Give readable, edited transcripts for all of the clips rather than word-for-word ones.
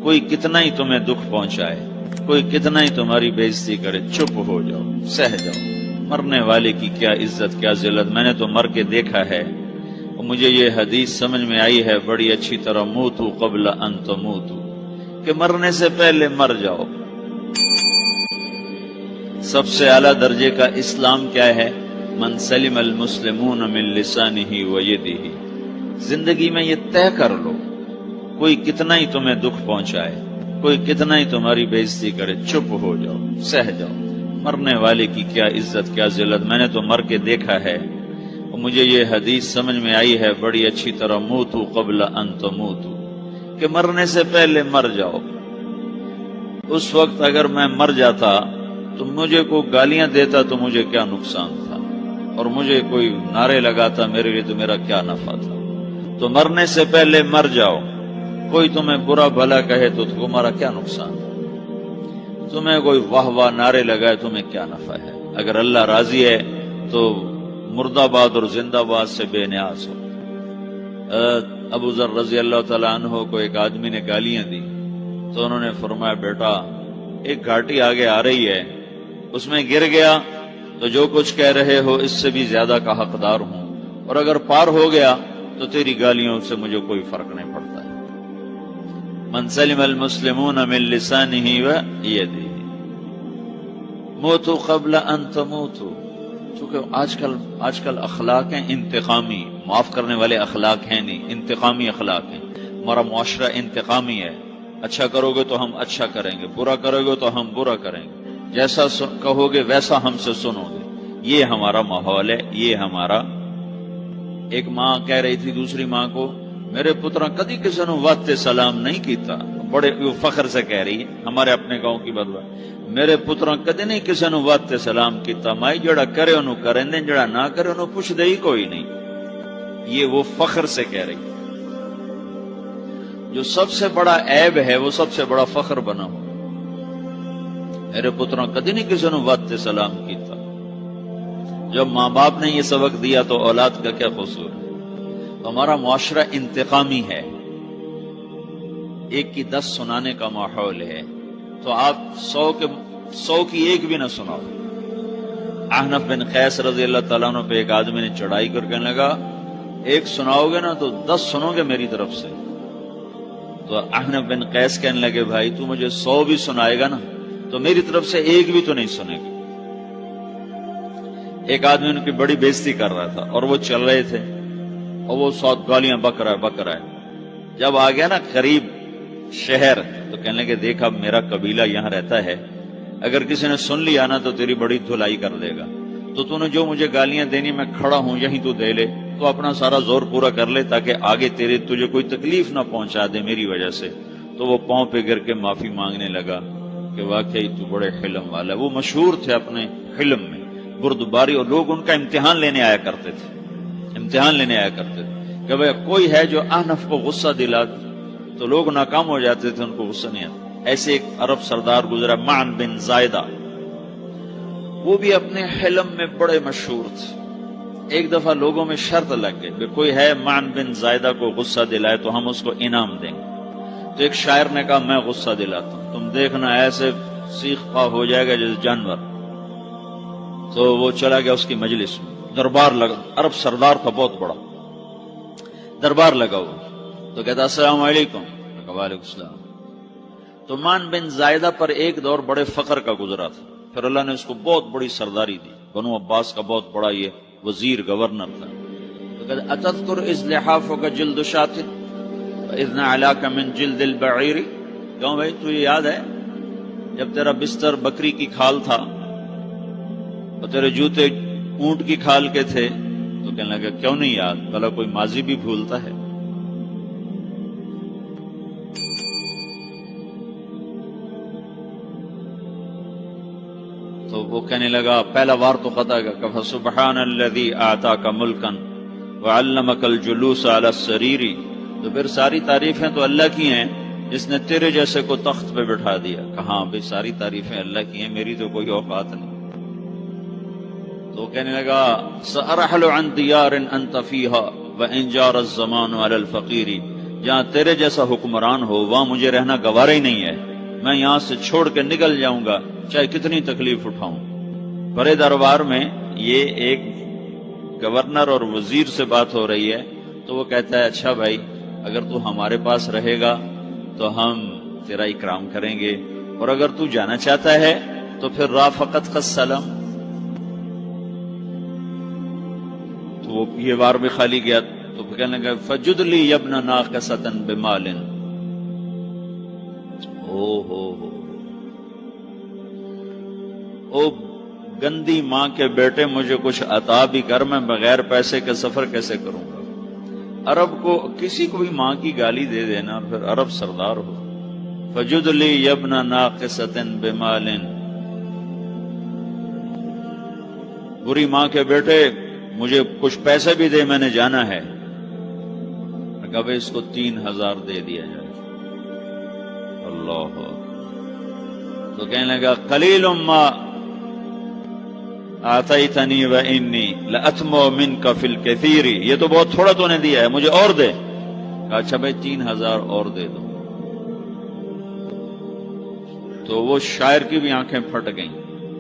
کوئی کتنا ہی تمہیں دکھ پہنچائے، کوئی کتنا ہی تمہاری بےعزتی کرے، چپ ہو جاؤ، سہ جاؤ۔ مرنے والے کی کیا عزت، کیا ذلت، میں نے تو مر کے دیکھا ہے، اور مجھے یہ حدیث سمجھ میں آئی ہے بڑی اچھی طرح، موتو قبل ان تموتو، کہ مرنے سے پہلے مر جاؤ۔ سب سے اعلیٰ درجے کا اسلام کیا ہے؟ من سلم المسلمون من لسانہ ویدہ۔ زندگی میں یہ طے کر لو، کوئی کتنا ہی تمہیں دکھ پہنچائے، کوئی کتنا ہی تمہاری بےعزتی کرے، چپ ہو جاؤ، سہ جاؤ۔ مرنے والے کی کیا عزت، کیا ذلت، میں نے تو مر کے دیکھا ہے، اور مجھے یہ حدیث سمجھ میں آئی ہے بڑی اچھی طرح، موتو قبل ان تموتو، کہ مرنے سے پہلے مر جاؤ۔ اس وقت اگر میں مر جاتا تو مجھے کوئی گالیاں دیتا تو مجھے کیا نقصان تھا، اور مجھے کوئی نعرے لگاتا میرے لیے تو میرا کیا نفع تھا۔ تو مرنے سے پہلے مر جاؤ۔ کوئی تمہیں برا بھلا کہے تو تمہارا کیا نقصان ہے، تمہیں کوئی واہ واہ نعرے لگائے تمہیں کیا نفع ہے۔ اگر اللہ راضی ہے تو مردہ آباد اور زندہ آباد سے بے نیاز ہو۔ ابو ذر رضی اللہ تعالیٰ عنہ کو ایک آدمی نے گالیاں دی تو انہوں نے فرمایا، بیٹا ایک گھاٹی آگے آ رہی ہے، اس میں گر گیا تو جو کچھ کہہ رہے ہو اس سے بھی زیادہ کا حقدار ہوں، اور اگر پار ہو گیا تو تیری گالیوں سے مجھے کوئی فرق نہیں پڑتا ہے۔ من سلم المسلمون من لسانہ ویدہ موتوا قبل ان تموتوا۔ چونکہ آج کل اخلاق ہیں انتقامی، معاف کرنے والے اخلاق ہیں نہیں، انتقامی اخلاق ہیں۔ ہمارا معاشرہ انتقامی ہے، اچھا کرو گے تو ہم اچھا کریں گے، برا کرو گے تو ہم برا کریں گے، جیسا کہو گے ویسا ہم سے سنو گے۔ یہ ہمارا ماحول ہے، یہ ہمارا۔ ایک ماں کہہ رہی تھی دوسری ماں کو، میرے پترا کدی کسی نے واسطے سلام نہیں کیتا، بڑے فخر سے کہہ رہی ہے، ہمارے اپنے گاؤں کی بات، میرے پترا کدی نہیں کسی نے واسطے سلام کیتا، مائی جڑا کرے انہوں کریں دیں، جڑا نہ کرے انہوں پوچھ دے ہی کوئی نہیں۔ یہ وہ فخر سے کہہ رہی ہے۔ جو سب سے بڑا عیب ہے وہ سب سے بڑا فخر بنا ہو۔ میرے پتروں کدی نہیں کسی نے واسطے سلام کیتا۔ جب ماں باپ نے یہ سبق دیا تو اولاد کا کیا قصور ہے؟ تو ہمارا معاشرہ انتقامی ہے، ایک کی 10 سنانے کا ماحول ہے، تو آپ 100 کی ایک بھی نہ سناؤ۔ احنف بن قیس رضی اللہ تعالیٰ عنہ پہ ایک آدمی نے چڑھائی کر کہنے لگا، ایک سناؤ گے نا تو 10 سنو گے میری طرف سے۔ تو احنف بن قیس کہنے لگے، بھائی تو مجھے 100 بھی سنائے گا نا تو میری طرف سے ایک بھی تو نہیں سنے گی۔ ایک آدمی ان کی بڑی بےزتی کر رہا تھا اور وہ چل رہے تھے، اور وہ 100 گالیاں بک رہا ہے۔ جب آ گیا نا قریب شہر تو کہنے لگے، دیکھا میرا قبیلہ یہاں رہتا ہے، اگر کسی نے سن لیا نا تو تیری بڑی دھلائی کر دے گا، تو نے جو مجھے گالیاں دینی میں کھڑا ہوں یہیں تو دے لے، تو اپنا سارا زور پورا کر لے تاکہ آگے تجھے کوئی تکلیف نہ پہنچا دے میری وجہ سے۔ تو وہ پاؤں پہ گر کے معافی مانگنے لگا کہ واقعی تو بڑے حلم والا ہے۔ وہ مشہور تھے اپنے حلم میں، بردباری، اور لوگ ان کا امتحان لینے آیا کرتے تھے، کہ بھئی کوئی ہے جو احنف کو غصہ دلا تو لوگ ناکام ہو جاتے تھے، ان کو غصہ نہیں آتا۔ ایسے ایک عرب سردار گزرا، معن بن زائدہ، وہ بھی اپنے حلم میں بڑے مشہور تھے۔ ایک دفعہ لوگوں میں شرط لگ گئی کہ کوئی ہے معن بن زائدہ کو غصہ دلائے تو ہم اس کو انعام دیں گے۔ تو ایک شاعر نے کہا، میں غصہ دلاتا ہوں، تم دیکھنا ایسے سیخ پا ہو جائے گا جیسے جانور۔ تو وہ چلا گیا اس کی مجلس میں، دربار لگا، عرب سردار تھا بہت بڑا، دربار لگا ہوا، تو کہتا السلام علیکم، وعلیکم السلام۔ تو معن بن زائدہ پر ایک دور بڑے فقر کا گزرا تھا، پھر اللہ نے اس کو بہت بڑی سرداری دی، بنو عباس کا بہت بڑا یہ وزیر گورنر تھا۔ تو کہتا اتذکر اذ لحافک جلد شاۃ واذ نعلاک من جلد البعیر، کیوں بھائی تجھے یاد ہے جب تیرا بستر بکری کی کھال تھا اور تیرے جوتے اونٹ کی کھال کے تھے؟ تو کہنے لگا کیوں نہیں یاد، بھلا کوئی ماضی بھی بھولتا ہے؟ تو وہ کہنے لگا، پہلا وار تو خطا کا، فسبحان الذی اعطاک ملکا وعلمک الجلوس علی السریر۔ تو پھر ساری تعریفیں تو اللہ کی ہیں جس نے تیرے جیسے کو تخت پہ بٹھا دیا۔ کہاں بھئی ساری تعریفیں اللہ کی ہیں، میری تو کوئی اوقات نہیں۔ تو کہنے لگا، سأرحل عن دیار انت فیہا وان جار الزمان علی الفقیر۔ جہاں تیرے جیسا حکمران ہو وہاں مجھے رہنا گوارا ہی نہیں ہے، میں یہاں سے چھوڑ کے نکل جاؤں گا چاہے کتنی تکلیف اٹھاؤں۔ بڑے دربار میں یہ ایک گورنر اور وزیر سے بات ہو رہی ہے، تو وہ کہتا ہے اچھا بھائی اگر تو ہمارے پاس رہے گا تو ہم تیرا اکرام کریں گے، اور اگر تو جانا چاہتا ہے تو پھر رافقت کا سلام۔ تو وہ یہ بار بھی خالی گیا تو کہنے لگا فجد لی یبن ناقصۃ بمال۔ او گندی ماں کے بیٹے مجھے کچھ عطا بھی کر، میں بغیر پیسے کے سفر کیسے کروں گا؟ عرب کو کسی کو بھی ماں کی گالی دے دینا پھر عرب سردار ہو۔ فجد لی یبن ناقصۃ بمال، بری ماں کے بیٹے مجھے کچھ پیسے بھی دے، میں نے جانا ہے۔ کب اس کو 3000 دے دیا جائے۔ اللہ تو کہنے لگا قلیل ما آتیتنی و انی لأتمو منک فی الکثیر، یہ تو بہت تھوڑا تو نے دیا ہے، مجھے اور دے۔ کہا اچھا بھائی 3000 اور دے دو۔ تو وہ شاعر کی بھی آنکھیں پھٹ گئیں،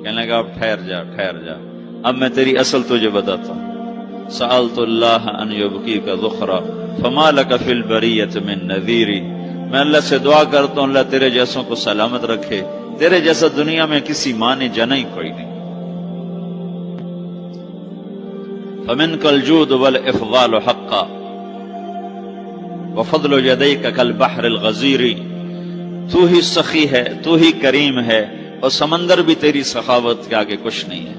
کہنے لگا اب ٹھہر جا ٹھہر جا، اب میں تیری اصل تجھے بتاتا ہوں۔ سألت اللہ ان یبقیک ذخرا فما لک فی البریۃ من نذیر، میں اللہ سے دعا کرتا ہوں اللہ تیرے جیسوں کو سلامت رکھے، تیرے جیسا دنیا میں کسی ماں نے جنا ہی کوئی نہیں۔ فمنک الجود والافضال حقا وفضل یدیک کالبحر الغزیر، تو ہی سخی ہے، تو ہی کریم ہے، اور سمندر بھی تیری سخاوت کے آگے کچھ نہیں ہے۔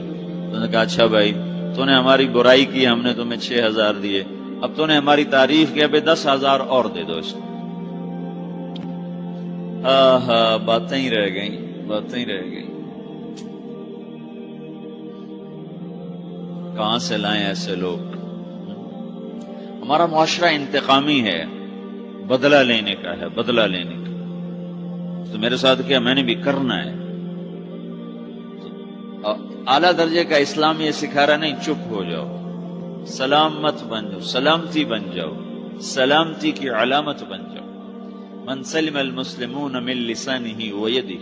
تو نے کہا اچھا بھائی تو نے ہماری برائی کی، ہم نے تمہیں 6000 دیے، اب تو نے ہماری تعریف کی، اب 10,000 اور دے دو اس کو۔ باتیں ہی رہ گئیں، باتیں ہی رہ گئیں۔ کہاں سے لائیں ایسے لوگ؟ ہمارا معاشرہ انتقامی ہے، بدلہ لینے کا ہے، بدلہ لینے کا۔ تو میرے ساتھ کیا میں نے بھی کرنا ہے۔ اعلیٰ درجے کا اسلام یہ سکھا رہا نہیں چپ ہو جاؤ، سلام مت بن جاؤ، سلامتی بن جاؤ، سلامتی کی علامت بن جاؤ۔ من سلم المسلمون من لسانہ ویدہ۔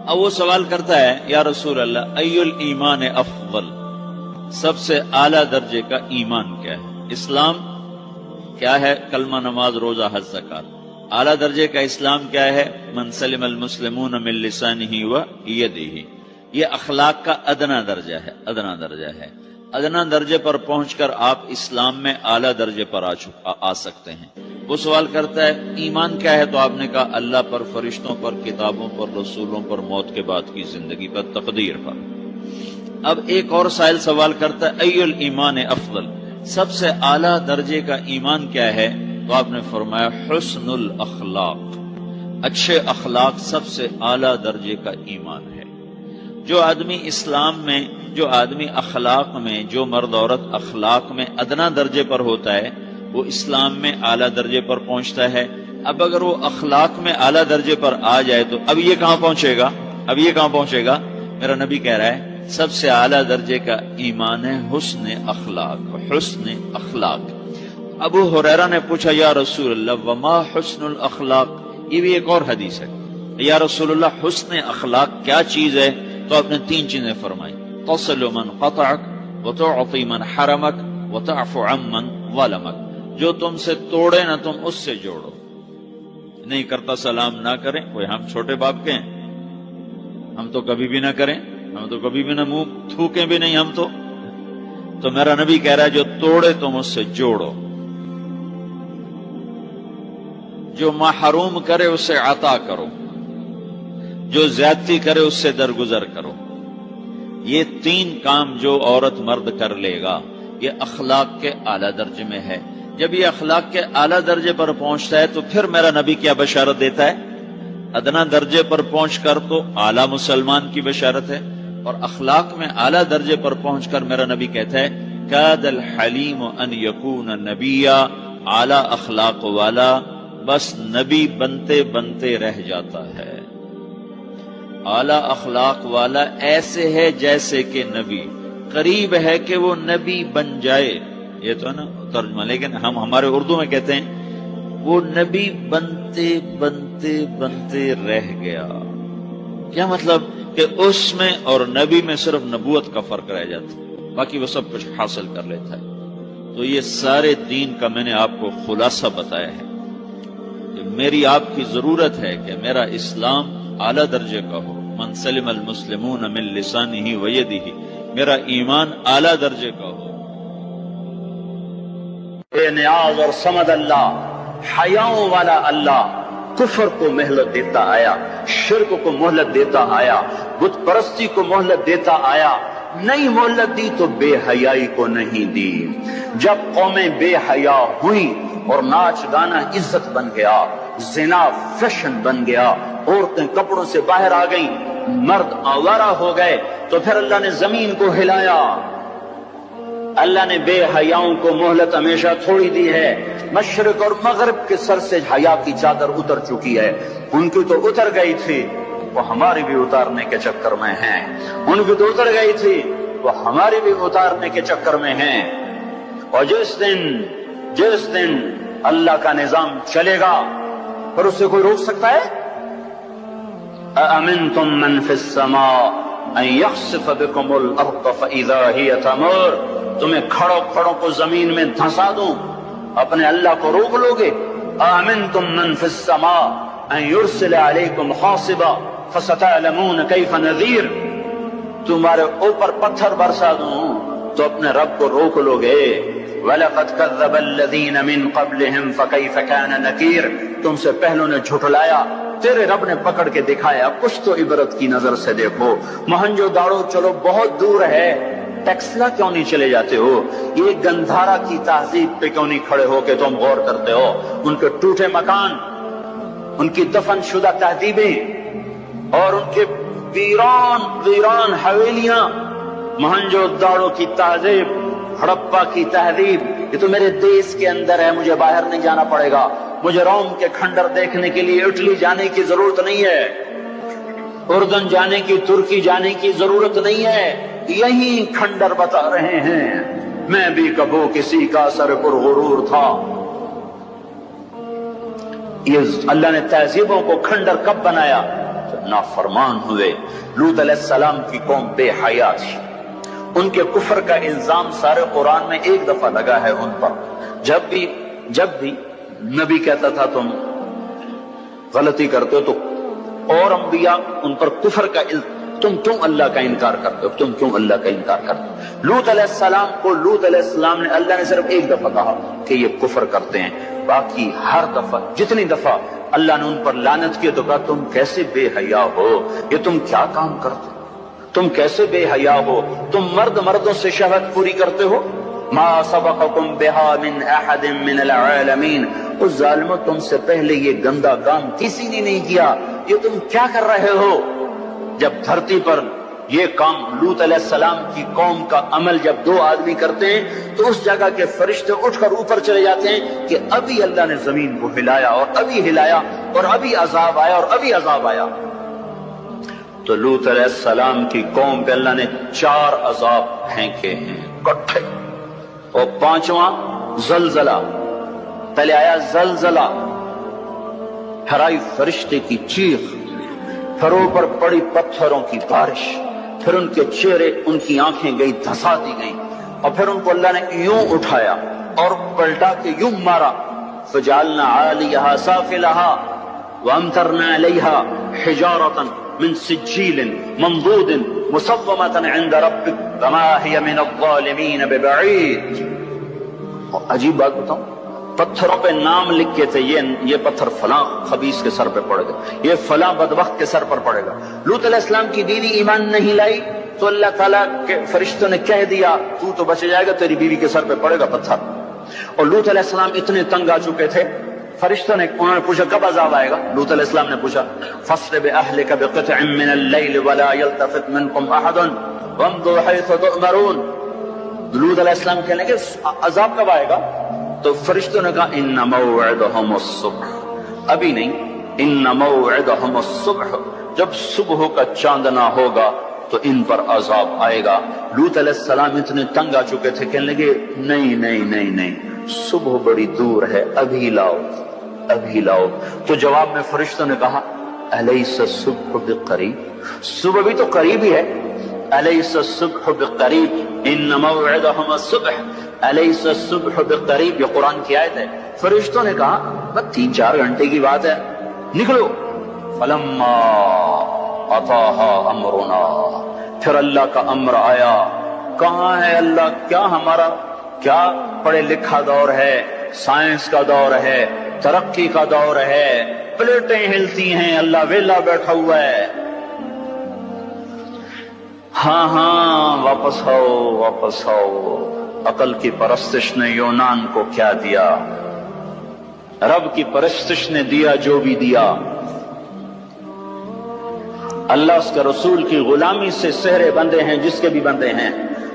اب وہ سوال کرتا ہے یا رسول اللہ ای الایمان افضل، سب سے اعلیٰ درجے کا ایمان کیا ہے؟ اسلام کیا ہے؟ کلمہ، نماز، روزہ، حج، زکات۔ اعلیٰ درجے کا اسلام کیا ہے؟ من سلم المسلمون من لسانہ ویدہ۔ یہ اخلاق کا ادنا درجہ ہے، ادنا درجہ ہے۔ ادنا درجے پر پہنچ کر آپ اسلام میں اعلیٰ درجے پر آ سکتے ہیں۔ وہ سوال کرتا ہے ایمان کیا ہے؟ تو آپ نے کہا اللہ پر، فرشتوں پر، کتابوں پر، رسولوں پر، موت کے بعد کی زندگی پر، تقدیر پر۔ اب ایک اور سائل سوال کرتا ہے ای الایمان افضل، سب سے اعلیٰ درجے کا ایمان کیا ہے؟ تو آپ نے فرمایا حسن الاخلاق، اچھے اخلاق سب سے اعلیٰ درجے کا ایمان ہے۔ جو آدمی اسلام میں، جو آدمی اخلاق میں، جو مرد عورت اخلاق میں ادنا درجے پر ہوتا ہے وہ اسلام میں اعلیٰ درجے پر پہنچتا ہے۔ اب اگر وہ اخلاق میں اعلیٰ درجے پر آ جائے تو اب یہ کہاں پہنچے گا؟ اب یہ کہاں پہنچے گا؟ میرا نبی کہہ رہا ہے سب سے اعلیٰ درجے کا ایمان ہے حسن اخلاق، حسن اخلاق۔ ابو ہریرہ نے پوچھا یا رسول اللہ وما حسن الاخلاق، یہ بھی ایک اور حدیث ہے، یا رسول اللہ حسن اخلاق کیا چیز ہے؟ تو آپ نے 3 چیزیں فرمائی، تصل من قطعک وتعطی من حرمک وتعفو عمن ظلمک، جو تم سے توڑے نہ تم اس سے جوڑو، نہیں کرتا سلام نہ کریں، کوئی ہم چھوٹے باپ کے ہیں، ہم تو کبھی بھی نہ کریں، ہم تو کبھی بھی نہ منہ تھوکیں بھی نہیں، ہم تو میرا نبی کہہ رہا ہے جو توڑے تم اس سے جوڑو، جو محروم کرے اسے عطا کرو، جو زیادتی کرے اس سے درگزر کرو۔ یہ 3 کام جو عورت مرد کر لے گا یہ اخلاق کے اعلیٰ درجے میں ہے۔ جب یہ اخلاق کے اعلیٰ درجے پر پہنچتا ہے تو پھر میرا نبی کیا بشارت دیتا ہے؟ ادنا درجے پر پہنچ کر تو اعلیٰ مسلمان کی بشارت ہے، اور اخلاق میں اعلیٰ درجے پر پہنچ کر میرا نبی کہتا ہے کاد الحلیم ان یکون نبیا، اعلیٰ اخلاق والا بس نبی بنتے بنتے رہ جاتا ہے۔ اعلیٰ اخلاق والا ایسے ہے جیسے کہ نبی، قریب ہے کہ وہ نبی بن جائے، یہ تو ہے نا ترجمہ، لیکن ہم ہمارے اردو میں کہتے ہیں وہ نبی بنتے بنتے بنتے رہ گیا. کیا مطلب کہ اس میں اور نبی میں صرف نبوت کا فرق رہ جاتا، باقی وہ سب کچھ حاصل کر لیتا ہے. تو یہ سارے دین کا میں نے آپ کو خلاصہ بتایا ہے کہ میری آپ کی ضرورت ہے کہ میرا اسلام اعلیٰ درجے کا ہو. من سلم المسلمون من لسانہ ویدہ، میرا ایمان اعلیٰ درجے کا ہو. بے نیاز اور صمد اللہ، حیاؤں والا اللہ کفر کو مہلت دیتا آیا، شرک کو مہلت دیتا آیا، بت پرستی کو مہلت دیتا آیا. نہیں مہلت دی تو بے حیائی کو نہیں دی. جب قومیں بے حیا ہوئیں اور ناچ گانا عزت بن گیا، زنا فیشن بن گیا، عورتیں کپڑوں سے باہر آ گئیں، مرد آوارہ ہو گئے، تو پھر اللہ نے زمین کو ہلایا. اللہ نے بے حیاؤں کو مہلت ہمیشہ تھوڑی دی ہے. مشرق اور مغرب کے سر سے حیا کی چادر اتر چکی ہے. ان کی تو اتر گئی تھی، وہ ہماری بھی اتارنے کے چکر میں ہیں. ان کی تو اتر گئی تھی، وہ ہماری بھی اتارنے کے چکر میں ہیں. اور جس دن اللہ کا نظام چلے گا پھر اسے کوئی روک سکتا ہے؟ أَأَمِنْتُمْ مَنْ فِي السَّمَاءِ أَنْ يَخْسِفَ بِكُمُ الْأَرْضَ فَإِذَا هِيَ تَمُورُ. تمہیں کھڑوں کو زمین میں دھنسا دوں، اپنے اللہ کو روک لو گے؟ أَأَمِنْتُمْ مَنْ فِي السَّمَاءِ أَنْ يُرْسِلَ عَلَيْكُمْ حَاصِبًا فَسَتَعْلَمُونَ كَيْفَ نَذِيرٌ. تمہارے اوپر پتھر برسا دوں تو اپنے رب کو روک لو گے؟ وَلَقَدْ كَذَّبَ الَّذِينَ مِنْ قَبْلِهِمْ فَكَيْفَ كَانَ نَكِيرٌ. تم سے پہلوں نے جھٹلایا، تیرے رب نے پکڑ کے دکھایا. کچھ تو عبرت کی نظر سے دیکھو. مہنجو داڑو چلو بہت دور ہے، ٹیکسلا کیوں نہیں چلے جاتے ہو؟ یہ گندھارا کی تہذیب پہ کیوں نہیں کھڑے ہو کہ تم غور کرتے ہو؟ ان کے ٹوٹے مکان، ان کی دفن شدہ تہذیبیں اور ان کے ویران حویلیاں، مہنجو داڑو کی تہذیب، ہڑپا کی تہذیب، یہ تو میرے دیش کے اندر ہے، مجھے باہر نہیں جانا پڑے گا. مجھے روم کے کھنڈر دیکھنے کے لیے اٹلی جانے کی ضرورت نہیں ہے، اردن جانے کی، ترکی جانے کی ضرورت نہیں ہے. یہی کھنڈر بتا رہے ہیں میں بھی کبھی کسی کا سر پر غرور تھا. یہ اللہ نے تہذیبوں کو کھنڈر کب بنایا؟ نافرمان ہوئے. لوط علیہ السلام کی قوم بے حیا تھی. ان کے کفر کا الزام سارے قرآن میں ایک دفعہ لگا ہے ان پر. جب بھی نبی کہتا تھا تم غلطی کرتے ہو تو اور انبیاء ان پر کفر کا تم کیوں اللہ کا انکار کرتے ہو، تم کیوں اللہ کا انکار کرتے ہو. لوط علیہ السلام کو لوط علیہ السلام نے اللہ نے صرف ایک دفعہ کہا کہ یہ کفر کرتے ہیں. باقی ہر دفعہ جتنی دفعہ اللہ نے ان پر لعنت کی تو کہا تم کیسے بے حیا ہو، یہ تم کیا کام کرتے ہو، تم کیسے بے حیا ہو، تم مردوں سے شہوت پوری کرتے ہو. ما سبقکم بها من احد من العالمین. اس ظالموں تم سے پہلے یہ گندا کام کسی نے نہیں کیا، یہ تم کیا کر رہے ہو؟ جب دھرتی پر یہ کام لوط علیہ السلام کی قوم کا عمل جب دو آدمی کرتے ہیں تو اس جگہ کے فرشتے اٹھ کر اوپر چلے جاتے ہیں کہ ابھی اللہ نے زمین کو ہلایا اور ابھی ہلایا اور ابھی عذاب آیا اور ابھی عذاب آیا. تو لوط علیہ السلام کی قوم پہ اللہ نے 4 عذاب پھینکے ہیں کٹھے. اور 5واں زلزلہ. پہلے آیا زلزلہ، پھر آئی فرشتے کی چیخ، پھر اوپر پڑی پتھروں کی بارش، پھر ان کے چہرے، ان کی آنکھیں گئی دھسا دی گئیں، اور پھر ان کو اللہ نے یوں اٹھایا اور پلٹا کے یوں مارا. فجعلنا عالیہا سافلہا وامطرنا علیہا حجارۃ من سجیل منضود مصومۃ عند ربک وما ہی من الظالمین ببعید. عجیب بات بتاؤں، پتھروں پہ نام لکھ کے تھے یہ پتھر فلاں خبیث کے سر پہ پڑے گا، یہ فلاں بدبخت کے سر پر پڑے گا. لوط علیہ السلام کی بیوی ایمان نہیں لائی تو اللہ تعالیٰ کے فرشتوں نے کہہ دیا تو بچ جائے گا، تیری بیوی کے سر پہ پڑے گا پتھر. اور لوط علیہ السلام اتنے تنگ آ چکے تھے، فرشتوں نے انہوں نے پوچھا کب عذاب آئے گا؟ لوط علیہ السلام نے پوچھا فَاصْرِ بِأَهْلِكَ بِقِطْعٍ مِّنَ اللَّيْلِ وَلَا يَلْتَفِتْ مِنكُمْ أَحَدٌ وَامْضُوا حَيْثُ تُؤْمَرُونَ. لوط علیہ السلام کہنے کہ عذاب کب آئے گا؟ تو فرشتوں نے کہا ان موعدہم الصبح. ابھی نہیں، ان موعدہم الصبح، جب صبح کا چاندنا ہوگا تو ان پر عذاب آئے گا۔ لوط علیہ السلام اتنے تنگ آ چکے تھے، کہنے لگے نہیں نہیں نہیں نہیں، صبح بڑی دور ہے، ابھی لاؤ ابھی لاؤ۔ تو جواب میں فرشتوں نے کہا الیس الصبح بقریب، صبح بھی تو قریب ہی ہے، الیس الصبح بقریب ان موعدہم الصبح، الیس الصبح بقریب، یہ قرآن کی آیت ہے۔ فرشتوں نے کہا بس 3-4 گھنٹے کی بات ہے، نکلو۔ فلما اتاہا امرنا، پھر اللہ کا امر آیا۔ کہاں ہے اللہ؟ کیا ہمارا کیا پڑھے لکھا دور ہے، سائنس کا دور ہے، ترقی کا دور ہے، پلیٹیں ہلتی ہیں، اللہ ویلا بیٹھا ہوا ہے۔ ہاں ہاں واپس آؤ واپس آؤ۔ عقل کی پرستش نے یونان کو کیا دیا، رب کی پرستش نے دیا جو بھی دیا۔ اللہ اس کے رسول کی غلامی سے سہرے بندے ہیں، جس کے بھی بندے ہیں،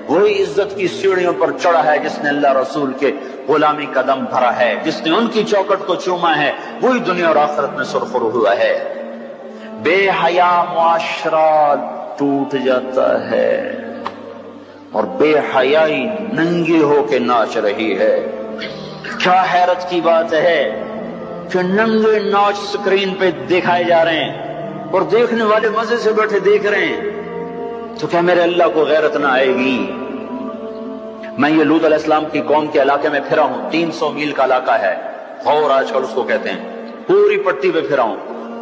وہی عزت کی سیڑھیوں پر چڑھا ہے جس نے اللہ رسول کے غلامی کا دم بھرا ہے، جس نے ان کی چوکٹ کو چوما ہے، وہی دنیا اور آخرت میں سرخرو ہوا ہے۔ بے حیا معاشرہ ٹوٹ جاتا ہے اور بے حیائی ننگی ہو کے ناچ رہی ہے۔ کیا حیرت کی بات ہے کہ ننگے ناچ سکرین پہ دکھائے جا رہے ہیں اور دیکھنے والے مزے سے بیٹھے دیکھ رہے ہیں، تو کیا میرے اللہ کو غیرت نہ آئے گی؟ میں یہ لوط علیہ السلام کی قوم کے علاقے میں پھرا ہوں، 300 میل کا علاقہ ہے، غور آج کل اس کو کہتے ہیں، پوری پٹی پہ پھرا ہوں۔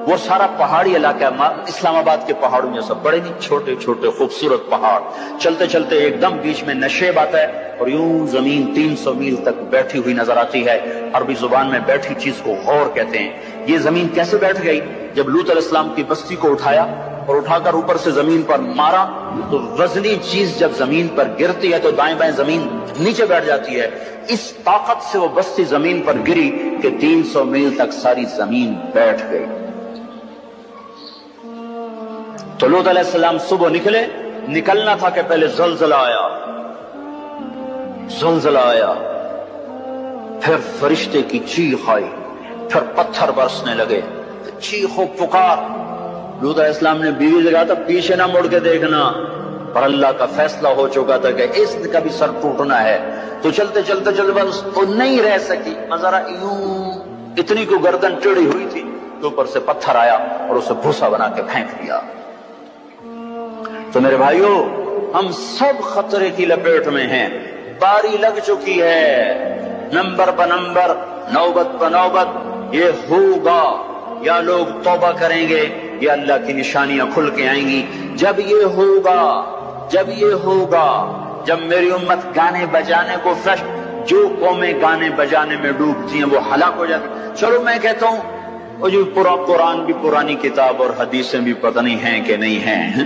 وہ سارا پہاڑی علاقہ ہے، اسلام آباد کے پہاڑوں میں سب بڑے نہیں، چھوٹے چھوٹے خوبصورت پہاڑ، چلتے چلتے ایک دم بیچ میں نشیب آتا ہے اور یوں زمین 300 میل تک بیٹھی ہوئی نظر آتی ہے۔ عربی زبان میں بیٹھی چیز کو غور کہتے ہیں۔ یہ زمین کیسے بیٹھ گئی؟ جب لوط علیہ السلام کی بستی کو اٹھایا اور اٹھا کر اوپر سے زمین پر مارا، تو وزنی چیز جب زمین پر گرتی ہے تو دائیں بائیں زمین نیچے بیٹھ جاتی ہے۔ اس طاقت سے وہ بستی زمین پر گری کہ 300 میل تک ساری زمین بیٹھ گئی۔ تو لوط علیہ السلام صبح نکلے، نکلنا تھا کہ پہلے زلزلہ آیا، زلزلہ آیا، پھر فرشتے کی چیخ آئی، پھر پتھر برسنے لگے، چیخ و پکار۔ لوط علیہ السلام نے بیوی سے کہا تھا پیچھے نہ مڑ کے دیکھنا، پر اللہ کا فیصلہ ہو چکا تھا کہ اس کا بھی سر ٹوٹنا ہے۔ تو چلتے چلتے چلتے بس وہ نہیں رہ سکی، ذرا یوں اتنی کو گردن ٹیڑھی ہوئی تھی تو اوپر سے پتھر آیا اور اسے بھوسا بنا کے پھینک دیا۔ تو میرے بھائیوں، ہم سب خطرے کی لپیٹ میں ہیں، باری لگ چکی ہے، نمبر بہ نمبر، نوبت بہ نوبت یہ ہوگا۔ یا لوگ توبہ کریں گے یا اللہ کی نشانیاں کھل کے آئیں گی۔ جب یہ ہوگا، جب یہ ہوگا، جب میری امت گانے بجانے کو جو قومیں گانے بجانے میں ڈوبتی ہیں وہ ہلاک ہو جاتی۔ چلو میں کہتا ہوں وہ جو قرآن بھی پرانی کتاب اور حدیثیں بھی پتہ نہیں ہیں کہ نہیں ہیں،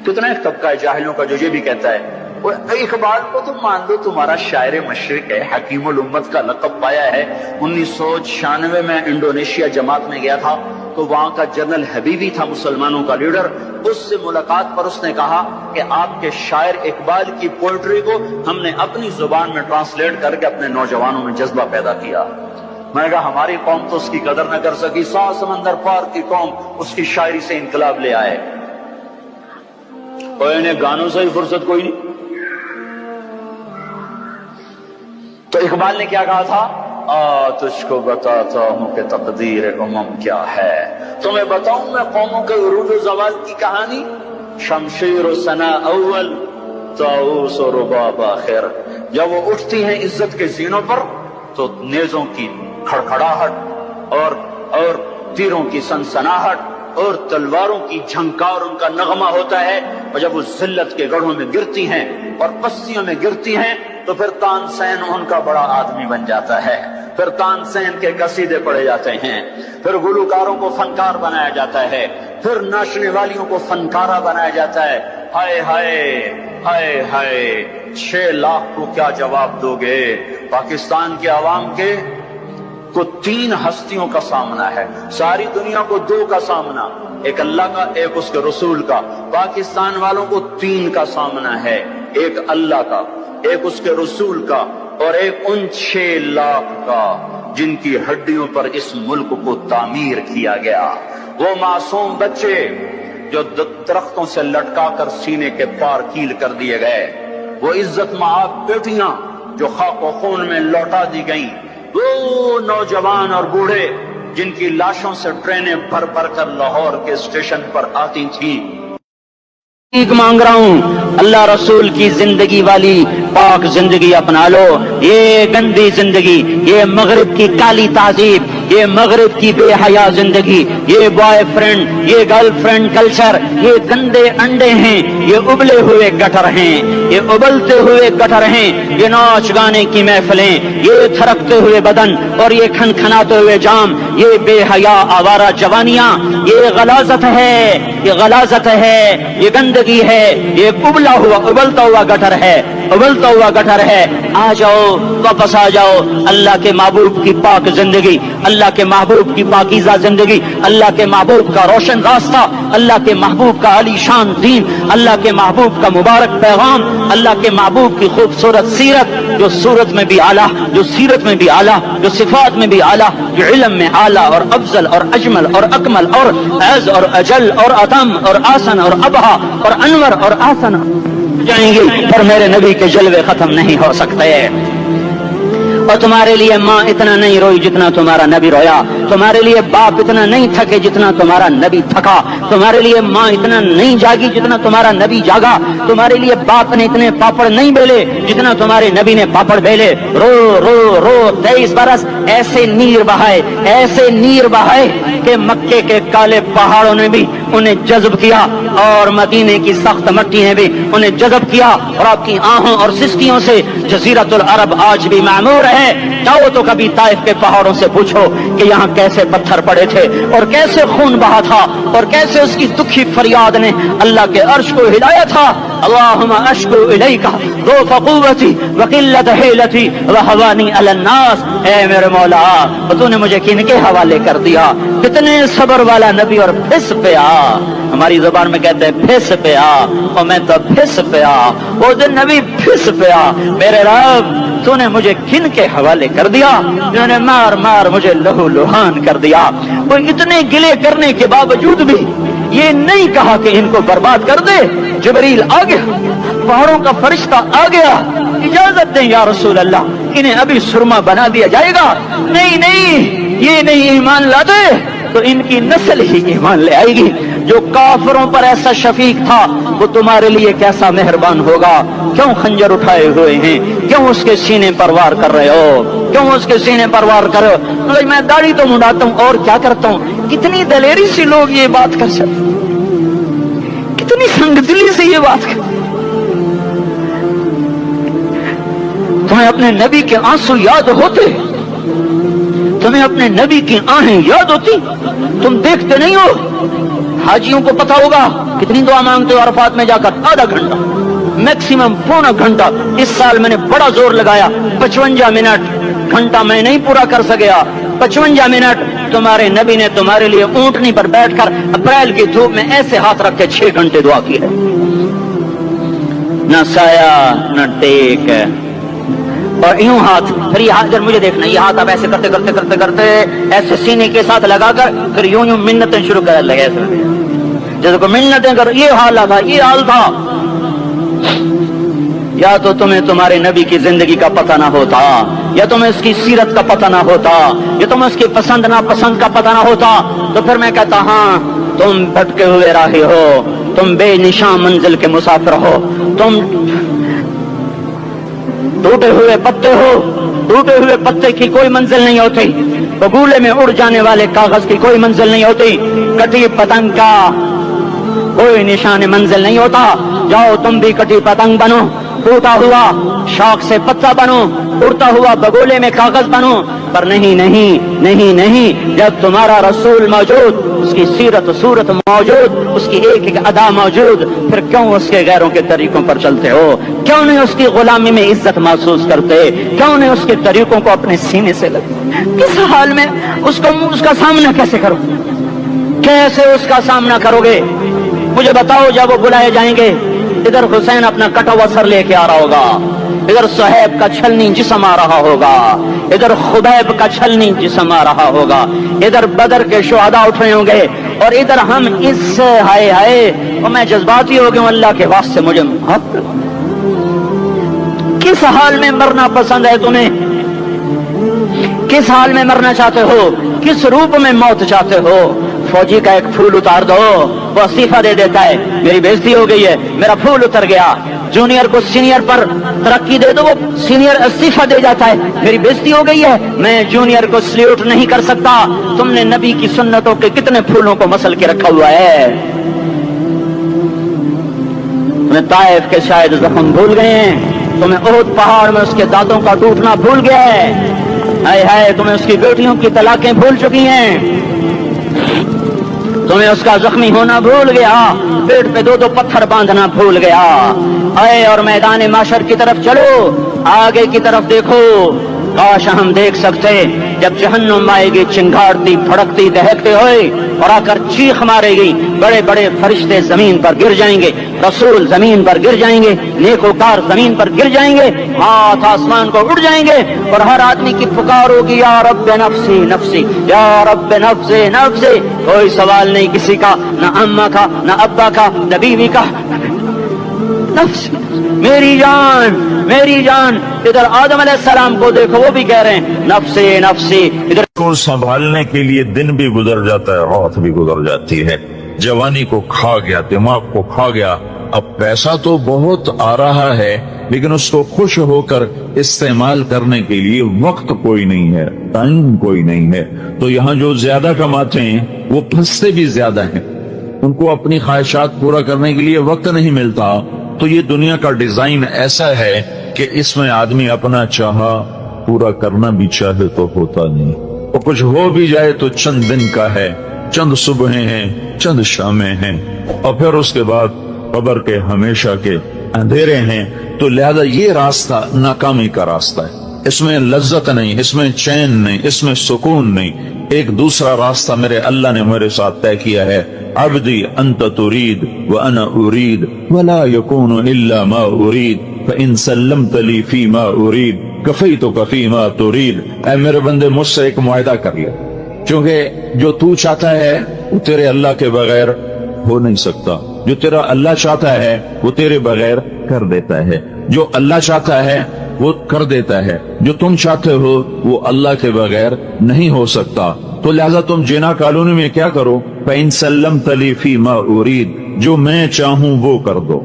کتنا ایک طبقہ ہے جاہلوں کا جو یہ بھی کہتا ہے۔ اقبال کو تو مان لو تمہارا شاعر مشرق ہے، حکیم الامت کا لقب پایا ہے۔ 1996 میں انڈونیشیا جماعت میں گیا تھا تو وہاں کا جنرل حبیبی تھا مسلمانوں کا لیڈر، اس سے ملاقات پر اس نے کہا کہ آپ کے شاعر اقبال کی پوئٹری کو ہم نے اپنی زبان میں ٹرانسلیٹ کر کے اپنے نوجوانوں میں جذبہ پیدا کیا۔ میں نے کہا ہماری قوم تو اس کی قدر نہ کر سکی، 100 سمندر پار کی قوم اس کی شاعری سے انقلاب لے آئے، اور انہیں گانوں سے ہی فرصت کوئی نہیں۔ تو اقبال نے کیا کہا تھا؟ تجھ کو بتاتا ہوں کہ تقدیر امم کیا ہے، تمہیں بتاؤں میں قوموں کے عروج و زوال کی کہانی، شمشیر و ثنا اول، طاؤس و رباب آخر۔ جب وہ اٹھتی ہیں عزت کے زینوں پر تو نیزوں کی کھڑکھڑاہٹ اور تیروں کی سنسناہٹ اور تلواروں کی جھنکار ان کا نغمہ ہوتا ہے، اور جب وہ ذلت کے گڑھوں میں گرتی ہیں اور پستیوں میں گرتی ہیں تو پھر تان سین ان کا بڑا آدمی بن جاتا ہے، پھر تان سین کے قصیدے پڑھے جاتے ہیں، پھر گلوکاروں کو فنکار بنایا جاتا ہے، پھر ناچنے والیوں کو فنکارہ بنایا جاتا ہے۔ ہائے ہائے ہائے ہائے، 6 لاکھ کو کیا جواب دو گے؟ پاکستان کے عوام کے کو 3 ہستیوں کا سامنا ہے، ساری دنیا کو 2 کا سامنا، ایک اللہ کا ایک اس کے رسول کا۔ پاکستان والوں کو 3 کا سامنا ہے، ایک اللہ کا، ایک اس کے رسول کا، اور ایک ان 6 لاکھ کا جن کی ہڈیوں پر اس ملک کو تعمیر کیا گیا۔ وہ معصوم بچے جو درختوں سے لٹکا کر سینے کے پار کیل کر دیے گئے، وہ عزت مآب بیٹیاں جو خاک و خون میں لوٹا دی گئیں، وہ نوجوان اور بوڑھے جن کی لاشوں سے ٹرینیں بھر بھر کر لاہور کے اسٹیشن پر آتی تھیں۔ مانگ رہا ہوں، اللہ رسول کی زندگی والی پاک زندگی اپنا لو۔ یہ گندی زندگی، یہ مغرب کی کالی تہذیب، یہ مغرب کی بے حیا زندگی، یہ بوائے فرینڈ، یہ گرل فرینڈ کلچر، یہ گندے انڈے ہیں، یہ ابلے ہوئے گٹر ہیں، یہ ابلتے ہوئے گٹر ہیں، یہ ناچ گانے کی محفلیں، یہ تھرکتے ہوئے بدن اور یہ کھنکھناتے ہوئے جام، یہ بے حیا آوارہ جوانیاں، یہ غلاظت ہے، یہ غلاظت ہے، یہ گندگی ہے، یہ ابلا ہوا ابلتا ہوا گٹر ہے، ابلتا ہوا گٹر ہے۔ آ جاؤ، واپس آ جاؤ اللہ کے محبوب کی پاک زندگی، اللہ کے محبوب کی پاکیزہ زندگی، اللہ کے محبوب کا روشن راستہ، اللہ کے محبوب کا علی شان دین، اللہ کے محبوب کا مبارک پیغام، اللہ کے محبوب کی خوبصورت سیرت، جو صورت میں بھی اعلیٰ، جو سیرت میں بھی اعلیٰ، جو صفات میں بھی اعلیٰ، جو علم میں اعلیٰ اور افضل اور اجمل اور اکمل اور اعز اور اجل اور اتم اور آسن اور ابہا اور انور اور آسن جائیں گے، پر میرے نبی کے جلوے ختم نہیں ہو سکتے۔ اور تمہارے لیے ماں اتنا نہیں روئی جتنا تمہارا نبی رویا، تمہارے لیے باپ اتنا نہیں تھکے جتنا تمہارا نبی تھکا، تمہارے لیے ماں اتنا نہیں جاگی جتنا تمہارا نبی جاگا، تمہارے لیے باپ نے اتنے پاپڑ نہیں بیلے جتنا تمہارے نبی نے پاپڑ بیلے۔ رو رو رو 23 برس ایسے نیر بہائے، ایسے نیر بہائے کہ مکے کے کالے پہاڑوں نے بھی انہیں جذب کیا اور مدینے کی سخت مٹی نے بھی انہیں جذب کیا، اور آپ کی آہوں اور سسکیوں سے جزیرۃ العرب آج بھی معمور ہے۔ جاؤ تو کبھی طائف کے پہاڑوں سے پوچھو کہ یہاں کیسے پتھر پڑے تھے اور کیسے خون بہا تھا اور کیسے اس کی دکھی فریاد نے اللہ کے عرش کو ہلایا تھا۔ اللہم اشکو الیک ضعف قوتی وقلت حیلتی وہوانی علی الناس۔ اے میرے مولا، تو نے مجھے کن کے حوالے کر دیا؟ کتنے صبر والا نبی، اور پھس پہ آ، ہماری زبان میں کہتے ہیں پھس پہ آ، اور میں تو پھس پہ آ، وہ دن نبی پھس پہ آ۔ میرے رب، تو نے مجھے کن کے حوالے کر دیا جنہوں نے مار مار مجھے لہو لہان کر دیا؟ وہ اتنے گلے کرنے کے باوجود بھی یہ نہیں کہا کہ ان کو برباد کر دے۔ جبریل آ گیا، پہاڑوں کا فرشتہ آ گیا، اجازت دیں یا رسول اللہ، انہیں ابھی سرما بنا دیا جائے گا۔ نہیں نہیں، یہ نہیں ایمان لاتے تو ان کی نسل ہی ایمان لے آئے گی۔ جو کافروں پر ایسا شفیق تھا وہ تمہارے لیے کیسا مہربان ہوگا۔ کیوں خنجر اٹھائے ہوئے ہیں؟ کیوں اس کے سینے پر وار کر رہے ہو؟ کیوں اس کے سینے پر وار کر رہے ہو؟ میں داڑھی تو منڈاتا ہوں اور کیا کرتا ہوں۔ کتنی دلیری سے لوگ یہ بات کر سکتے، کتنی سنگ دلی سے یہ بات کر۔ تمہیں اپنے نبی کے آنسو یاد ہوتے؟ تمہیں اپنے نبی کی آہیں یاد ہوتی؟ تم دیکھتے نہیں ہو؟ حاجیوں کو پتا ہوگا کتنی دعا مانگتے ہو عرفات میں جا کر؟ آدھا گھنٹہ، میکسیمم پونا گھنٹہ۔ اس سال میں نے بڑا زور لگایا، 55 منٹ، گھنٹہ میں نہیں پورا کر سکیا، 55 منٹ تمہارے نبی نے تمہارے لیے اونٹنی پر بیٹھ کر اپریل کی دھوپ میں ایسے ہاتھ رکھ کے 6 گھنٹے دعا کی ہے۔ نہ سایہ نہ ٹیک، اور یوں ہاتھ، پھر یہ ہاتھ، مجھے دیکھنا، یہ ہاتھ اب ایسے کرتے کرتے کرتے کرتے ایسے سینے کے ساتھ لگا کر پھر یوں یوں منتیں شروع کر لگے، جیسے کو منتیں کر۔ یہ حال تھا، یہ حال تھا۔ یا تو تمہیں تمہارے نبی کی زندگی کا پتہ نہ ہوتا، یا تمہیں اس کی سیرت کا پتہ نہ ہوتا، یا تمہیں اس کی پسند ناپسند کا پتہ نہ ہوتا، تو پھر میں کہتا ہاں تم بھٹکے ہوئے راہی ہو، تم بے نشان منزل کے مسافر ہو، تم ٹوٹے ہوئے پتے ہو۔ ٹوٹے ہوئے پتے کی کوئی منزل نہیں ہوتی، بگولے میں اڑ جانے والے کاغذ کی کوئی منزل نہیں ہوتی، کٹی پتنگ کا کوئی نشان منزل نہیں ہوتا۔ جاؤ تم بھی کٹی پتنگ بنو، ٹوٹا ہوا شاخ سے پتا بنو، اڑتا ہوا بگولے میں کاغذ بنو، پر نہیں نہیں نہیں نہیں، جب تمہارا رسول موجود، اس کی سیرت صورت موجود، اس کی ایک ایک ادا موجود، پھر کیوں اس کے غیروں کے طریقوں پر چلتے ہو؟ کیوں نہیں اس کی غلامی میں عزت محسوس کرتے؟ کیوں نہیں اس کے طریقوں کو اپنے سینے سے لگتے؟ کس حال میں اس کا سامنا کیسے کرو؟ کیسے اس کا سامنا کرو گے؟ مجھے بتاؤ، جب وہ بلائے جائیں گے ادھر حسین اپنا کٹا ہوا سر لے کے آ رہا ہوگا، ادھر صہیب کا چھلنی جسم آ رہا ہوگا، ادھر خبیب کا چھلنی جسم آ رہا ہوگا، ادھر بدر کے شہداء اٹھ رہے ہوں گے، اور ادھر ہم اس ہائے ہائے، اور میں جذباتی ہو گیا ہوں، اللہ کے واسطے مجھے کس حال میں مرنا پسند ہے تمہیں؟ کس حال میں مرنا چاہتے ہو؟ کس روپ میں موت چاہتے ہو؟ فوجی کا ایک پھول اتار دو، وہ استعفیٰ دے دیتا ہے، میری بےزتی ہو گئی ہے، میرا پھول اتر گیا۔ جونیئر کو سینئر پر ترقی دے دو، وہ سینئر استعفیٰ دے جاتا ہے، میری بےزتی ہو گئی ہے، میں جونیئر کو سلیوٹ نہیں کر سکتا۔ تم نے نبی کی سنتوں کے کتنے پھولوں کو مسل کے رکھا ہوا ہے؟ تمہیں طائف کے شاید زخم بھول گئے ہیں، تمہیں احد پہاڑ میں اس کے دانتوں کا ٹوٹنا بھول گیا ہے، ہائے ہائے تمہیں اس کی بیٹیوں کی طلاقیں بھول چکی ہیں، تمہیں اس کا زخمی ہونا بھول گیا، پیٹ پہ دو دو پتھر باندھنا بھول گیا۔ آئے اور میدان معاشر کی طرف چلو، آگے کی طرف دیکھو۔ کاش ہم دیکھ سکتے جب جہنم آئے گی چنگاڑتی بھڑکتی دہکتے ہوئے اور آ کر چیخ مارے گی، بڑے بڑے فرشتے زمین پر گر جائیں گے، رسول زمین پر گر جائیں گے، نیکوکار زمین پر گر جائیں گے، ہاتھ آسمان کو اڑ جائیں گے، اور ہر آدمی کی پکار ہوگی یا رب نفسی نفسی، یا رب نفسی نفسی۔ کوئی سوال نہیں کسی کا، نہ اماں کا، نہ ابا کا، نہ بیوی کا، نفس میری جان میری جان۔ ادھر آدم علیہ السلام کو دیکھو، وہ بھی کہہ رہے ہیں نفسی نفسی۔ ادھر کو سنبھالنے کے لیے دن بھی گزر جاتا ہے، رات بھی گزر جاتی ہے، جوانی کو کھا گیا، دماغ کو کھا گیا۔ اب پیسہ تو بہت آ رہا ہے لیکن اس کو خوش ہو کر استعمال کرنے کے لیے وقت کوئی نہیں ہے، ٹائم کوئی نہیں ہے۔ تو یہاں جو زیادہ کماتے ہیں وہ پھنستے بھی زیادہ ہیں، ان کو اپنی خواہشات پورا کرنے کے لیے وقت نہیں ملتا۔ تو یہ دنیا کا ڈیزائن ایسا ہے کہ اس میں آدمی اپنا چاہا پورا کرنا بھی چاہے تو ہوتا نہیں، اور کچھ ہو بھی جائے تو چند دن کا ہے، چند صبحیں ہیں، چند شامیں ہیں، اور پھر اس کے بعد قبر کے ہمیشہ کے اندھیرے ہیں۔ تو لہذا یہ راستہ ناکامی کا راستہ ہے، اس میں لذت نہیں، اس میں چین نہیں، اس میں سکون نہیں۔ ایک دوسرا راستہ میرے اللہ نے میرے ساتھ طے کیا ہے، عبدی انت ترید وانا ارید ولا یکون الا ما ارید فان سلمت لی فی ما ارید کفیتک فی ما ترید۔ اے میرے بندے مجھ سے ایک معاہدہ کر لے، کیونکہ جو تو چاہتا ہے وہ تیرے اللہ کے بغیر ہو نہیں سکتا، جو تیرا اللہ چاہتا ہے وہ تیرے بغیر کر دیتا ہے، جو اللہ چاہتا ہے وہ کر دیتا ہے، جو تم چاہتے ہو وہ اللہ کے بغیر نہیں ہو سکتا۔ تو لہذا تم جینا کالونی میں کیا کرو، فَإِن سَلَّمْتَ لِي فِي مَا أُرِيدُ، جو میں چاہوں وہ کر دو۔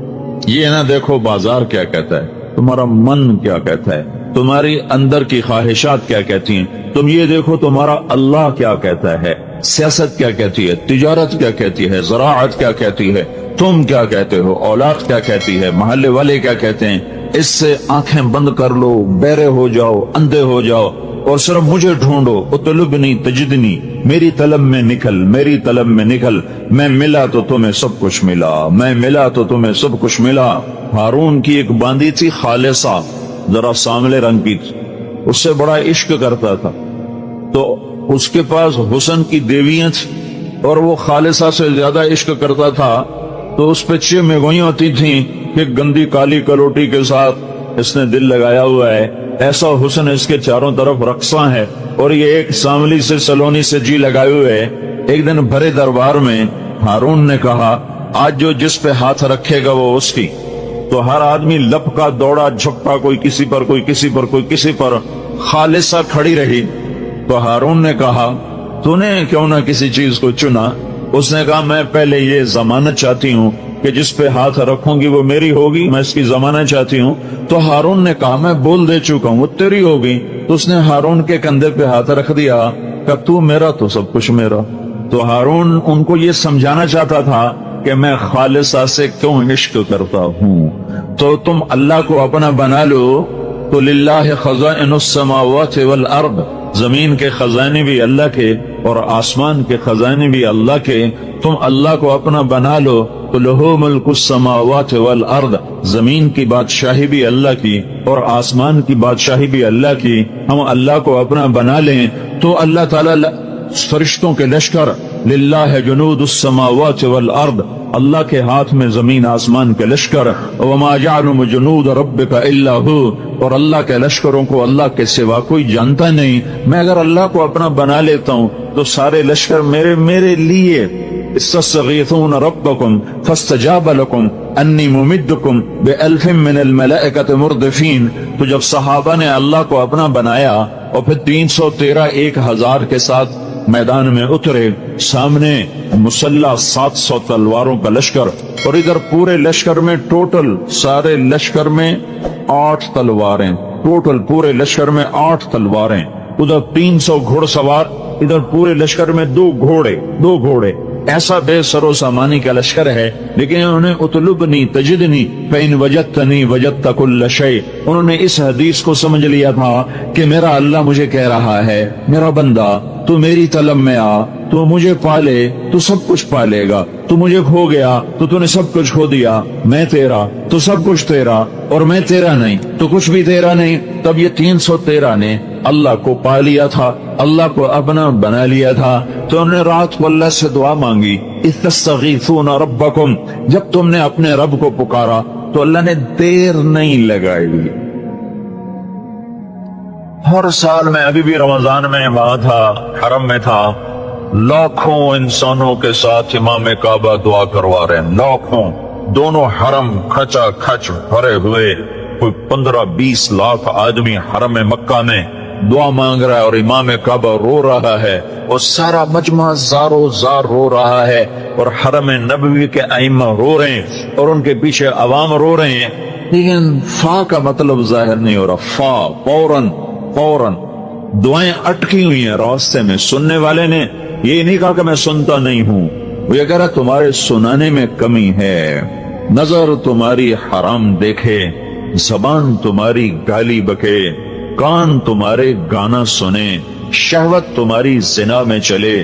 یہ نہ دیکھو بازار کیا کہتا ہے، تمہارا من کیا کہتا ہے، تمہاری اندر کی خواہشات کیا کہتی ہیں، تم یہ دیکھو تمہارا اللہ کیا کہتا ہے، سیاست کیا کہتی ہے، تجارت کیا کہتی ہے، زراعت کیا کہتی ہے، تم کیا کہتے ہو، اولاد کیا کہتی ہے، محلے والے کیا کہتے ہیں۔ اس سے آنکھیں بند کر لو، بہرے ہو جاؤ، اندھے ہو جاؤ، اور صرف مجھے ڈھونڈو، اطلبنی تجدنی، میری طلب میں نکل، میری طلب میں نکل۔ میں ملا تو تمہیں سب کچھ ملا، میں ملا تو تمہیں سب کچھ ملا۔ ہارون کی ایک باندی تھی خالصہ، ذرا ساملے رنگ کی تھی، اس سے بڑا عشق کرتا تھا، تو اس کے پاس حسن کی دیویاں تھیں اور وہ خالصہ سے زیادہ عشق کرتا تھا، تو اس پہ 6 میگوئیں ہوتی تھیں کہ گندی کالی کلوٹی کے ساتھ اس نے دل لگایا ہوا ہے، ایسا حسن اس کے چاروں طرف رقصاں ہے، اور یہ ایک ساملی سے سلونی سے جی لگائے ہوئے ہے۔ ایک دن بھرے دربار میں ہارون نے کہا آج جو جس پہ ہاتھ رکھے گا وہ اس کی، تو ہر آدمی لپکا دوڑا جھپٹا، کوئی کسی پر، کوئی کسی پر، کوئی کسی پر، خالصہ کھڑی رہی۔ تو ہارون نے کہا تو نے کیوں نہ کسی چیز کو چنا؟ اس نے کہا میں پہلے یہ ضمانت چاہتی ہوں کہ جس پہ ہاتھ رکھوں گی وہ میری ہوگی، میں اس کی ضمانت چاہتی ہوں۔ تو ہارون نے کہا میں بول دے چکا ہوں وہ تیری ہوگی۔ تو اس نے ہارون کے کندھے پہ ہاتھ رکھ دیا کہ تو میرا تو سب کچھ میرا۔ تو ہارون ان کو یہ سمجھانا چاہتا تھا کہ میں خالصہ سے کیوں عشق کرتا ہوں۔ تو تم اللہ کو اپنا بنا لو تو للہ خزائن السماوات والارض، زمین کے خزانے بھی اللہ کے اور آسمان کے خزانے بھی اللہ کے، تم اللہ کو اپنا بنا لو تو لہو ملک السماوات والارض، زمین کی بادشاہی بھی اللہ کی اور آسمان کی بادشاہی بھی اللہ کی، ہم اللہ کو اپنا بنا لیں تو اللہ تعالی فرشتوں کے لشکر، للہ جنود السماوات والارض، اللہ کے ہاتھ میں زمین آسمان کے لشکر، وما يعلم جنود ربك الا هو، اور اللہ کے لشکروں کو اللہ کے سوا کوئی جانتا نہیں۔ میں اگر اللہ کو اپنا بنا لیتا ہوں تو سارے لشکر میرے لیے۔ استغیثون ربکم فاستجاب لکم انی ممدکم بألف من الملائکۃ مردفین۔ تو جب صحابہ نے اللہ کو اپنا بنایا اور پھر 313 1000 کے ساتھ میدان میں اترے، سامنے مسلح 700 تلواروں کا لشکر، اور ادھر پورے لشکر میں ٹوٹل سارے لشکر میں 8 تلواریں، ٹوٹل پورے لشکر میں 8 تلواریں، ادھر 300 گھوڑ سوار، ادھر پورے لشکر میں 2 گھوڑے۔ ایسا بے سر و سامانی کا لشکر ہے، لیکن انہوں نے اطلبنی تجدنی فإن وجدتنی وجدت کل شیء، انہوں نے اس حدیث کو سمجھ لیا تھا کہ میرا اللہ مجھے کہہ رہا ہے، میرا بندہ تو میری طلب میں آ، تو مجھے پالے تو سب کچھ پالے گا، تو مجھے کھو گیا تو نے سب کچھ کھو دیا، میں تیرا تو سب کچھ تیرا، اور میں تیرا نہیں تو کچھ بھی تیرا نہیں۔ تب یہ 313 نے اللہ کو پا لیا تھا، اللہ کو اپنا بنا لیا تھا، تو انہوں نے رات کو اللہ سے دعا مانگی، استغیثون ربکم، جب تم نے اپنے رب کو پکارا تو اللہ نے دیر نہیں لگائی۔ ہر سال میں ابھی بھی رمضان میں وہاں تھا، حرم میں تھا، لاکھوں انسانوں کے ساتھ امام کعبہ دعا کروا رہے ہیں، لاکھوں، دونوں حرم کھچا کھچ بھرے ہوئے، کوئی 15-20 لاکھ آدمی حرم مکہ میں دعا مانگ رہا ہے، اور امام کعبہ رو رہا ہے، اور سارا مجمع زارو زار رو رہا ہے، اور حرم نبوی کے ائمہ رو رہے ہیں، اور ان کے پیچھے عوام رو رہے ہیں، لیکن فا کا مطلب ظاہر نہیں ہو رہا۔ فوراً دعائیں اٹکی ہوئی ہیں راستے میں۔ سننے والے نے یہ نہیں کہا کہ میں سنتا نہیں ہوں، وہ یہ کہہ رہا تمہارے سنانے میں کمی ہے، نظر تمہاری حرام دیکھے، زبان تمہاری گالی بکے، کان تمہارے گانا سنے، شہوت تمہاری زنا میں چلے،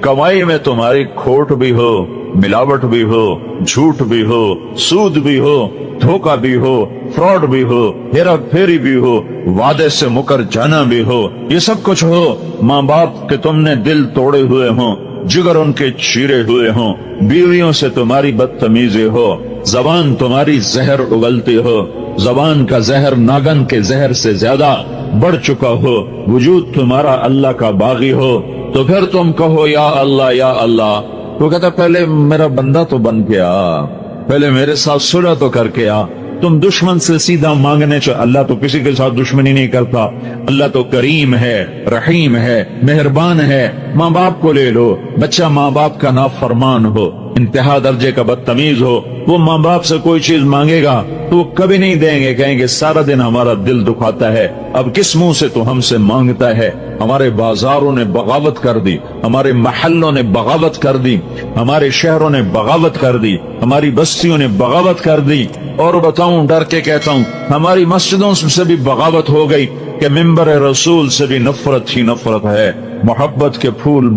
کمائی میں تمہاری کھوٹ بھی ہو، ملاوٹ بھی ہو، جھوٹ بھی ہو، سود بھی ہو، دھوکہ بھی ہو، فراڈ بھی ہو، ہیرا پھیری بھی ہو، وعدے سے مکر جانا بھی ہو، یہ سب کچھ ہو، ماں باپ کے تم نے دل توڑے ہوئے ہوں، جگر ان کے چیرے ہوئے ہوں، بیویوں سے تمہاری بدتمیزی ہو، زبان تمہاری زہر اگلتی ہو، زبان کا زہر ناگن کے زہر سے زیادہ بڑھ چکا ہو، وجود تمہارا اللہ کا باغی ہو، تو پھر تم کہو یا اللہ یا اللہ۔ تو کہتا پہلے میرا بندہ تو بن کے آ، پہلے میرے ساتھ صلح تو کر کے آ۔ تم دشمن سے سیدھا مانگنے چاہ، اللہ تو کسی کے ساتھ دشمنی نہیں کرتا، اللہ تو کریم ہے، رحیم ہے، مہربان ہے۔ ماں باپ کو لے لو، بچہ ماں باپ کا نافرمان ہو، انتہا درجے کا بدتمیز ہو، وہ ماں باپ سے کوئی چیز مانگے گا تو وہ کبھی نہیں دیں گے، کہیں گے سارا دن ہمارا دل دکھاتا ہے، اب کس منہ سے تو ہم سے مانگتا ہے۔ ہمارے بازاروں نے بغاوت کر دی، ہمارے محلوں نے بغاوت کر دی، ہمارے شہروں نے بغاوت کر دی، ہماری بستیوں نے بغاوت کر دی، اور بتاؤں ڈر کے کہتا ہوں ہماری مسجدوں سے بھی بغاوت ہو گئی کہ ممبر رسول سے بھی نفرت ہی نفرت ہے۔ محبت کے پھول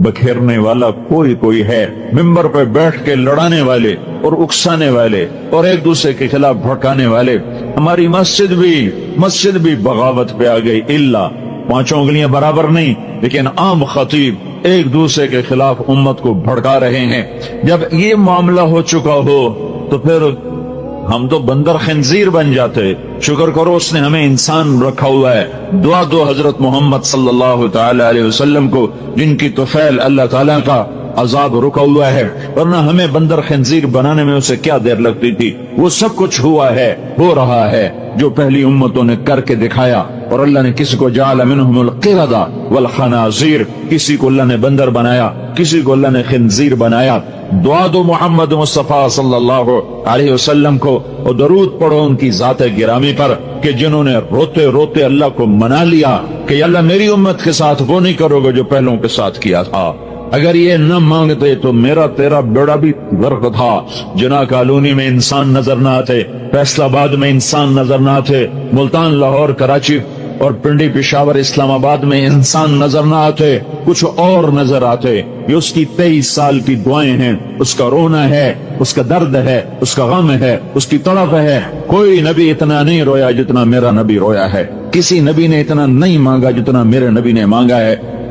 بکھیرنے والا کوئی ہے، ممبر پہ بیٹھ کے لڑانے والے اور اکسانے والے اور ایک دوسرے کے خلاف بھڑکانے والے۔ ہماری مسجد بھی بغاوت پہ آ گئی، الا 5 انگلیاں برابر نہیں، لیکن عام خطیب ایک دوسرے کے خلاف امت کو بھڑکا رہے ہیں۔ جب یہ معاملہ ہو چکا ہو تو پھر ہم تو بندر خنزیر بن جاتے۔ شکر کرو اس نے ہمیں انسان رکھا ہوا ہے۔ دعا دو حضرت محمد صلی اللہ تعالی علیہ وسلم کو، جن کی طفیل اللہ تعالیٰ کا عذاب رکا ہوا ہے، ورنہ ہمیں بندر خنزیر بنانے میں اسے کیا دیر لگتی تھی۔ وہ سب کچھ ہوا ہے، ہو رہا ہے، جو پہلی امتوں نے کر کے دکھایا۔ اور اللہ نے کسی کو جعل منہم القردہ والخنازیر، کسی کو اللہ نے بندر بنایا، کسی کو اللہ نے خنزیر بنایا۔ دعا دو محمد مصطفیٰ صلی اللہ علیہ وسلم کو، اور درود پڑھو ان کی ذات گرامی پر، کہ جنہوں نے روتے روتے اللہ کو منا لیا کہ اللہ میری امت کے ساتھ وہ نہیں کرو گے جو پہلوں کے ساتھ کیا تھا۔ اگر یہ نہ مانگتے تو میرا تیرا بیڑا بھی غرق تھا۔ جناح کالونی میں انسان نظر نہ آتے، فیصل آباد میں انسان نظر نہ آتے، ملتان، لاہور، کراچی اور پنڈی، پشاور، اسلام آباد میں انسان نظر نہ آتے، کچھ اور نظر آتے۔ یہ اس کی 23 سال کی دعائیں ہیں، اس کا رونا ہے، اس کا درد ہے، اس کا غم ہے، اس کی تڑپ ہے۔ کوئی نبی اتنا نہیں رویا جتنا میرا نبی رویا ہے، کسی نبی نے اتنا نہیں مانگا جتنا میرے نبی نے مانگا ہے۔